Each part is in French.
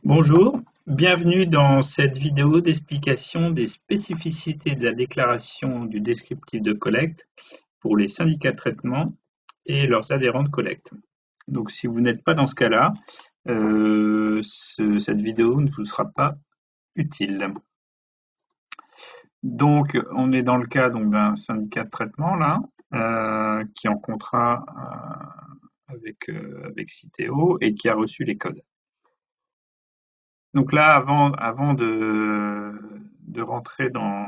Bonjour, bienvenue dans cette vidéo d'explication des spécificités de la déclaration du descriptif de collecte pour les syndicats de traitement et leurs adhérents de collecte. Donc si vous n'êtes pas dans ce cas-là, cette vidéo ne vous sera pas utile. Donc on est dans le cas d'un syndicat de traitement là, qui est en contrat avec Citeo et qui a reçu les codes. Donc là, avant de rentrer dans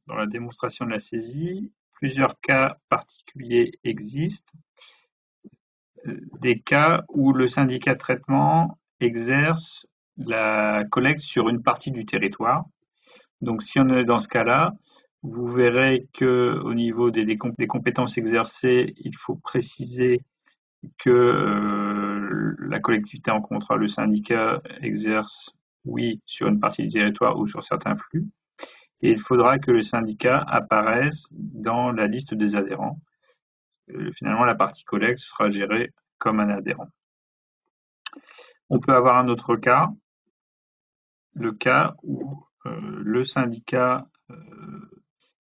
la démonstration de la saisie, plusieurs cas particuliers existent. Des cas où le syndicat de traitement exerce la collecte sur une partie du territoire. Donc si on est dans ce cas-là, vous verrez que au niveau des compétences exercées, il faut préciser que la collectivité en contrat, le syndicat exerce, oui, sur une partie du territoire ou sur certains flux, et il faudra que le syndicat apparaisse dans la liste des adhérents. Finalement, la partie collecte sera gérée comme un adhérent. On peut avoir un autre cas, le cas où le syndicat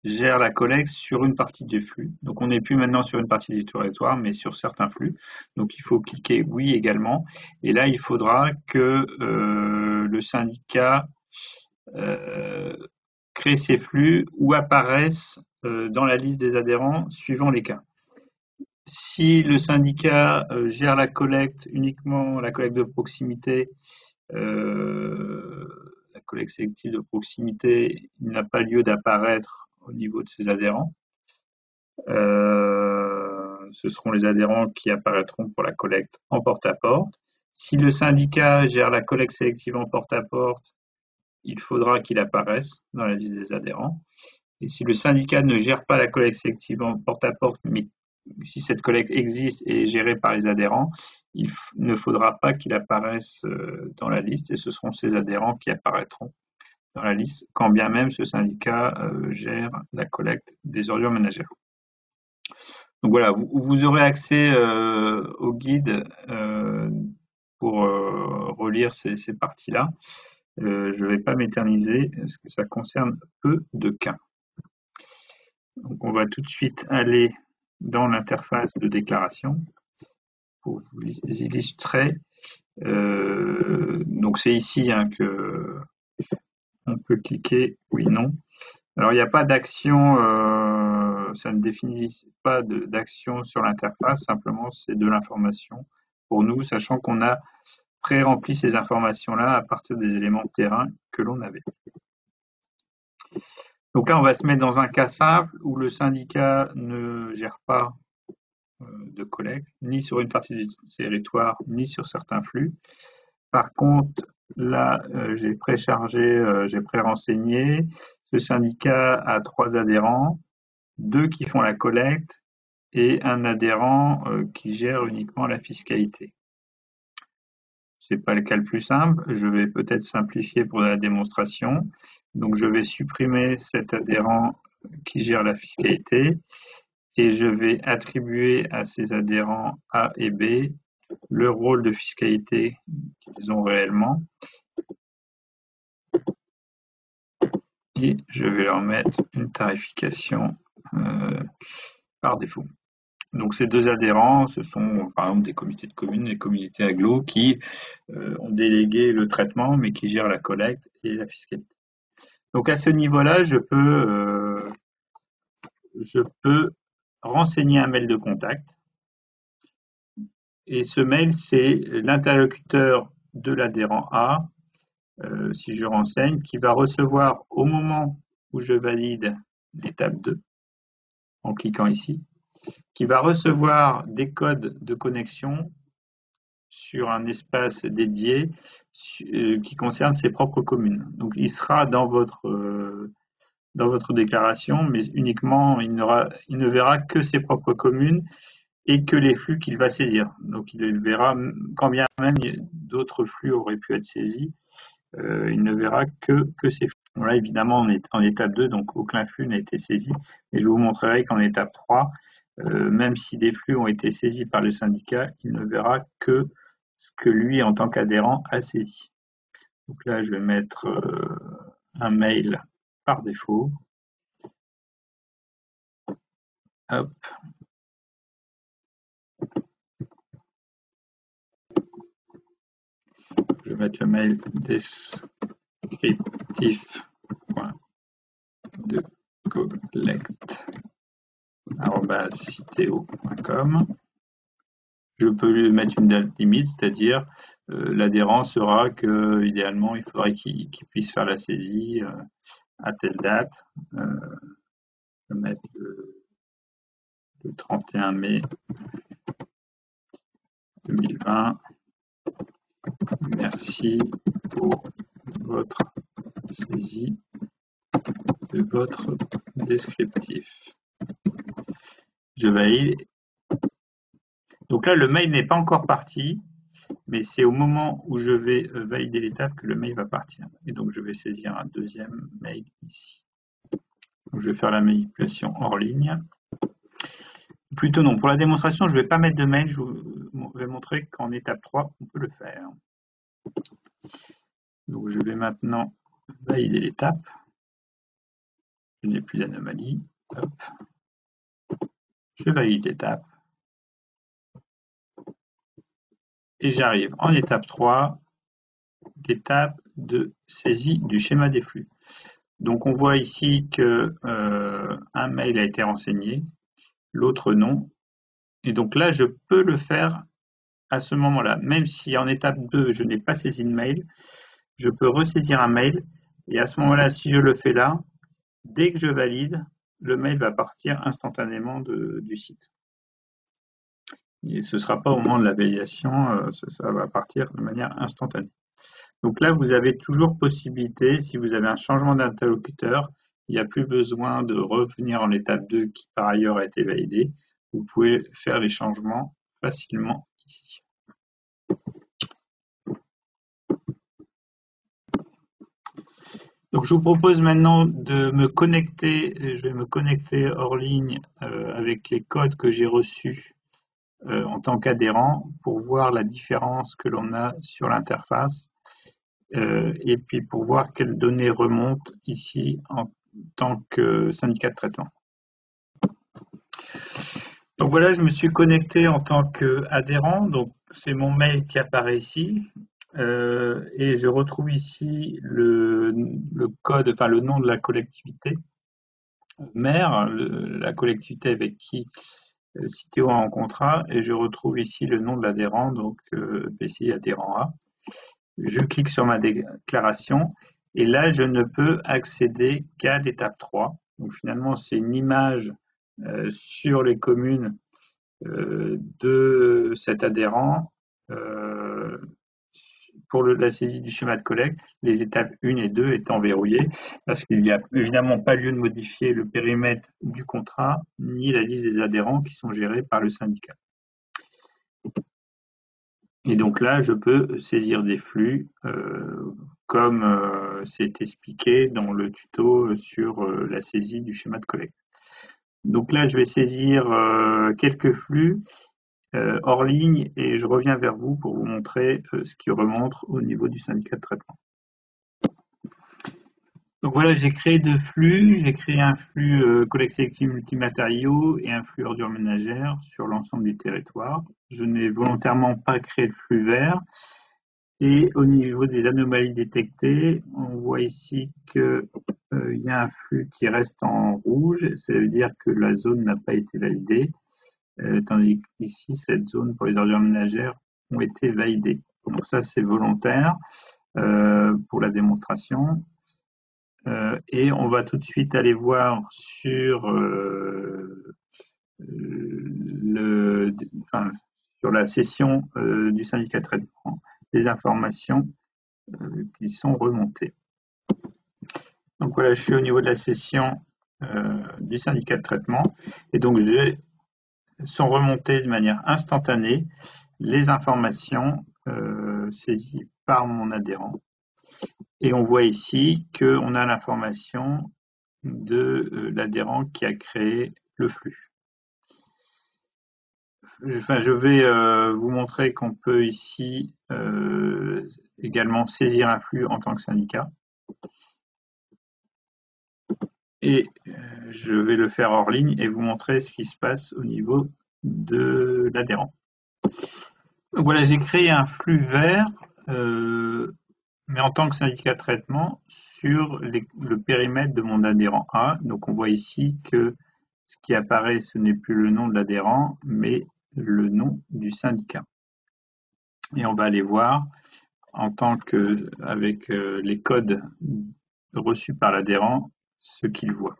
gère la collecte sur une partie des flux. Donc on n'est plus maintenant sur une partie du territoire, mais sur certains flux. Donc il faut cliquer oui également. Et là, il faudra que le syndicat crée ces flux ou apparaissent dans la liste des adhérents suivant les cas. Si le syndicat gère la collecte uniquement, la collecte de proximité, la collecte sélective de proximité, il n'a pas lieu d'apparaître au niveau de ses adhérents. Ce seront les adhérents qui apparaîtront pour la collecte en porte-à-porte. Si le syndicat gère la collecte sélective en porte-à-porte, il faudra qu'il apparaisse dans la liste des adhérents. Et si le syndicat ne gère pas la collecte sélective en porte-à-porte, mais si cette collecte existe et est gérée par les adhérents, il ne faudra pas qu'il apparaisse dans la liste et ce seront ces adhérents qui apparaîtront dans la liste, quand bien même ce syndicat gère la collecte des ordures ménagères. Donc voilà, vous aurez accès au guide pour relire ces parties-là. Je ne vais pas m'éterniser parce que ça concerne peu de cas. Donc on va tout de suite aller dans l'interface de déclaration pour vous illustrer. Donc c'est ici que on peut cliquer oui, non. Alors il n'y a pas d'action, ça ne définit pas d'action sur l'interface, simplement c'est de l'information pour nous, sachant qu'on a pré-rempli ces informations-là à partir des éléments de terrain que l'on avait. Donc là, on va se mettre dans un cas simple où le syndicat ne gère pas de collecte, ni sur une partie du territoire, ni sur certains flux. Par contre, là, j'ai préchargé, j'ai pré-renseigné. Ce syndicat a 3 adhérents, 2 qui font la collecte et un adhérent qui gère uniquement la fiscalité. C'est pas le cas le plus simple. Je vais peut-être simplifier pour la démonstration. Donc, je vais supprimer cet adhérent qui gère la fiscalité et je vais attribuer à ces adhérents A et B le rôle de fiscalité qu'ils ont réellement. Et je vais leur mettre une tarification par défaut. Donc ces 2 adhérents, ce sont par exemple des comités de communes, des communautés agglo qui ont délégué le traitement mais qui gèrent la collecte et la fiscalité. Donc à ce niveau-là, je peux renseigner un mail de contact et ce mail, c'est l'interlocuteur de l'adhérent A, si je renseigne, qui va recevoir au moment où je valide l'étape 2, en cliquant ici, qui va recevoir des codes de connexion sur un espace dédié qui concerne ses propres communes. Donc il sera dans votre déclaration, mais uniquement, il ne verra que ses propres communes et que les flux qu'il va saisir. Donc il verra, quand bien même d'autres flux auraient pu être saisis, il ne verra que ces flux. Bon, là, évidemment, on est en étape 2, donc aucun flux n'a été saisi. Et je vous montrerai qu'en étape 3, même si des flux ont été saisis par le syndicat, il ne verra que ce que lui, en tant qu'adhérent, a saisi. Donc là, je vais mettre un mail par défaut. Hop. Je vais mettre le mail descriptif.de collect@citeo.com. Je peux lui mettre une date limite, c'est-à-dire l'adhérent saura que idéalement il faudrait qu'il puisse faire la saisie à telle date. Je vais mettre le 31 mai 2020. Merci pour votre saisie de votre descriptif. Je valide. Donc là, le mail n'est pas encore parti, mais c'est au moment où je vais valider l'étape que le mail va partir. Et donc, je vais saisir un deuxième mail ici. Donc, je vais faire la manipulation hors ligne. Plutôt non, pour la démonstration, je ne vais pas mettre de mail, je vais montrer qu'en étape 3, on peut le faire. Donc je vais maintenant valider l'étape. Je n'ai plus d'anomalie. Je valide l'étape. Et j'arrive en étape 3, l'étape de saisie du schéma des flux. Donc on voit ici que un mail a été renseigné, l'autre non. Et donc là, je peux le faire à ce moment-là. Même si en étape 2, je n'ai pas saisi de mail, je peux ressaisir un mail. Et à ce moment-là, si je le fais là, dès que je valide, le mail va partir instantanément du site. Et ce ne sera pas au moment de la validation, ça va partir de manière instantanée. Donc là, vous avez toujours possibilité, si vous avez un changement d'interlocuteur, il n'y a plus besoin de revenir en étape 2 qui par ailleurs a été validée. Vous pouvez faire les changements facilement ici. Donc je vous propose maintenant de me connecter, je vais me connecter hors ligne avec les codes que j'ai reçus en tant qu'adhérent pour voir la différence que l'on a sur l'interface et puis pour voir quelles données remontent ici en tant que syndicat de traitement. Donc voilà, je me suis connecté en tant qu'adhérent, donc c'est mon mail qui apparaît ici. Et je retrouve ici le code, enfin le nom de la collectivité mère, la collectivité avec qui Citeo a un contrat, et je retrouve ici le nom de l'adhérent, donc PCI adhérent A. Je clique sur ma déclaration et là je ne peux accéder qu'à l'étape 3. Donc finalement c'est une image sur les communes de cet adhérent pour la saisie du schéma de collecte, les étapes 1 et 2 étant verrouillées, parce qu'il n'y a évidemment pas lieu de modifier le périmètre du contrat, ni la liste des adhérents qui sont gérés par le syndicat. Et donc là, je peux saisir des flux, comme c'est expliqué dans le tuto sur la saisie du schéma de collecte. Donc là, je vais saisir quelques flux hors ligne et je reviens vers vous pour vous montrer ce qui remonte au niveau du syndicat de traitement. Donc voilà, j'ai créé deux flux. J'ai créé un flux collecte sélective multimatériaux et un flux ordures ménagères sur l'ensemble du territoire. Je n'ai volontairement pas créé le flux vert. Et au niveau des anomalies détectées, on voit ici qu'il y a un flux qui reste en rouge. Ça veut dire que la zone n'a pas été validée. Tandis qu'ici, cette zone pour les ordures ménagères ont été validées. Donc ça, c'est volontaire pour la démonstration. Et on va tout de suite aller voir sur sur la session du syndicat de traitement les informations qui sont remontées. Donc voilà, je suis au niveau de la session du syndicat de traitement et donc sont remontées de manière instantanée les informations saisies par mon adhérent. Et on voit ici qu'on a l'information de l'adhérent qui a créé le flux. je vais vous montrer qu'on peut ici également saisir un flux en tant que syndicat. Et je vais le faire hors ligne et vous montrer ce qui se passe au niveau de l'adhérent. Donc voilà, j'ai créé un flux vert, mais en tant que syndicat de traitement sur le périmètre de mon adhérent A. Donc on voit ici que ce qui apparaît, ce n'est plus le nom de l'adhérent, mais le nom du syndicat. Et on va aller voir en tant que avec les codes reçus par l'adhérent ce qu'il voit.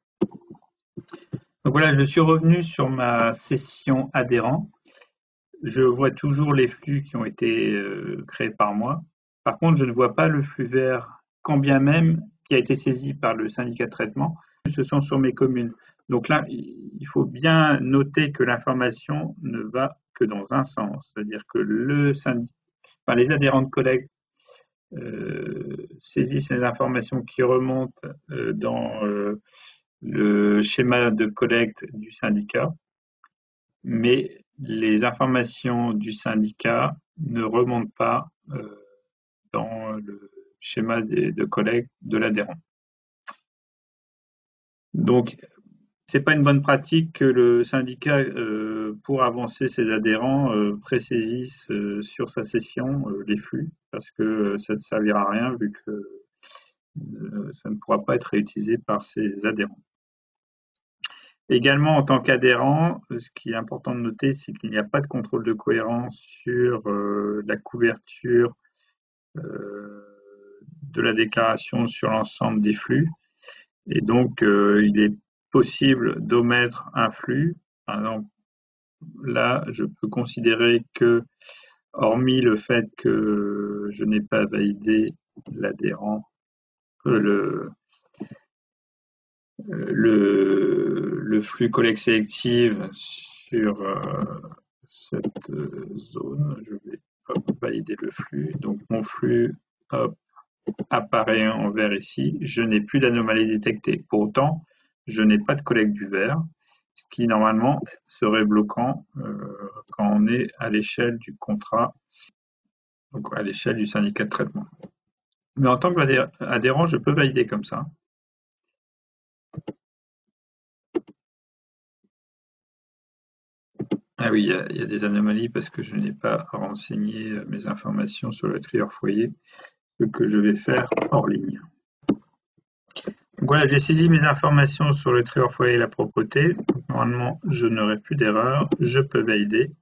Donc voilà, je suis revenu sur ma session adhérent. Je vois toujours les flux qui ont été créés par moi. Par contre, je ne vois pas le flux vert, quand bien même qui a été saisi par le syndicat de traitement. Ce sont sur mes communes. Donc là, il faut bien noter que l'information ne va que dans un sens, c'est-à-dire que les adhérents de collègues saisissent les informations qui remontent dans le schéma de collecte du syndicat, mais les informations du syndicat ne remontent pas dans le schéma de collecte de l'adhérent. Donc, c'est pas une bonne pratique que le syndicat, pour avancer ses adhérents, présaisisse sur sa session les flux, parce que ça ne servira à rien vu que ça ne pourra pas être réutilisé par ses adhérents. Également, en tant qu'adhérent, ce qui est important de noter, c'est qu'il n'y a pas de contrôle de cohérence sur la couverture de la déclaration sur l'ensemble des flux. Et donc, il est possible d'omettre un flux. Par exemple, là, je peux considérer que, hormis le fait que je n'ai pas validé l'adhérent, le flux collecte sélective sur cette zone. Je vais valider le flux. Donc mon flux apparaît en vert ici. Je n'ai plus d'anomalie détectée. Pour autant, je n'ai pas de collecte du vert, ce qui normalement serait bloquant quand on est à l'échelle du contrat, donc à l'échelle du syndicat de traitement. Mais en tant qu'adhérent, je peux valider comme ça. Ah oui, il y a des anomalies parce que je n'ai pas renseigné mes informations sur le trieur foyer, ce que je vais faire hors ligne. Donc voilà, j'ai saisi mes informations sur le trieur foyer et la propreté. Donc, normalement, je n'aurai plus d'erreur. Je peux valider.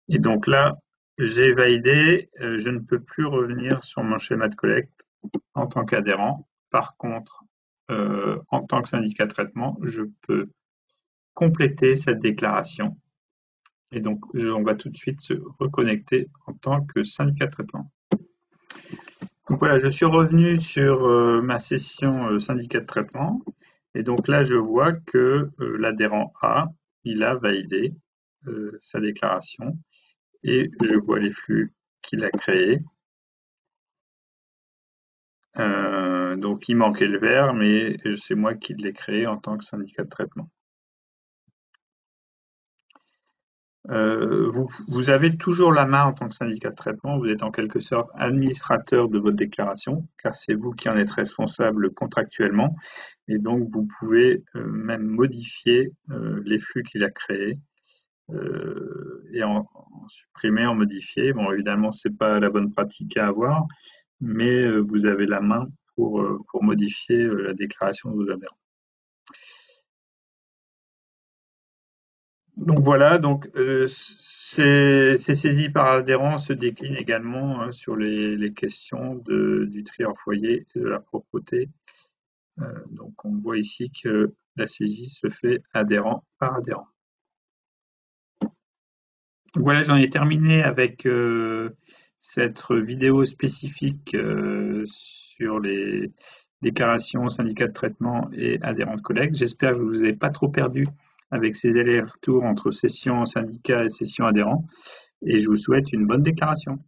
Et donc là, j'ai validé. Je ne peux plus revenir sur mon schéma de collecte en tant qu'adhérent. Par contre, en tant que syndicat de traitement, je peux compléter cette déclaration. Et donc, on va tout de suite se reconnecter en tant que syndicat de traitement. Donc voilà, je suis revenu sur ma session syndicat de traitement. Et donc là, je vois que l'adhérent A, il a validé sa déclaration. Et je vois les flux qu'il a créés. Donc il manquait le vert, mais c'est moi qui l'ai créé en tant que syndicat de traitement. Vous avez toujours la main en tant que syndicat de traitement, vous êtes en quelque sorte administrateur de votre déclaration, car c'est vous qui en êtes responsable contractuellement, et donc vous pouvez même modifier les flux qu'il a créés, et en supprimer, en modifier. Bon, évidemment, c'est pas la bonne pratique à avoir, mais vous avez la main pour modifier la déclaration de vos adhérents. Donc voilà, donc ces saisies par adhérents se déclinent également sur les questions du tri hors foyer et de la propreté. Donc on voit ici que la saisie se fait adhérent par adhérent. Donc voilà, j'en ai terminé avec cette vidéo spécifique sur les déclarations syndicats de traitement et adhérents de collecte. J'espère que je ne vous ai pas trop perdu avec ces allers-retours entre session syndicat et session adhérent. Et je vous souhaite une bonne déclaration.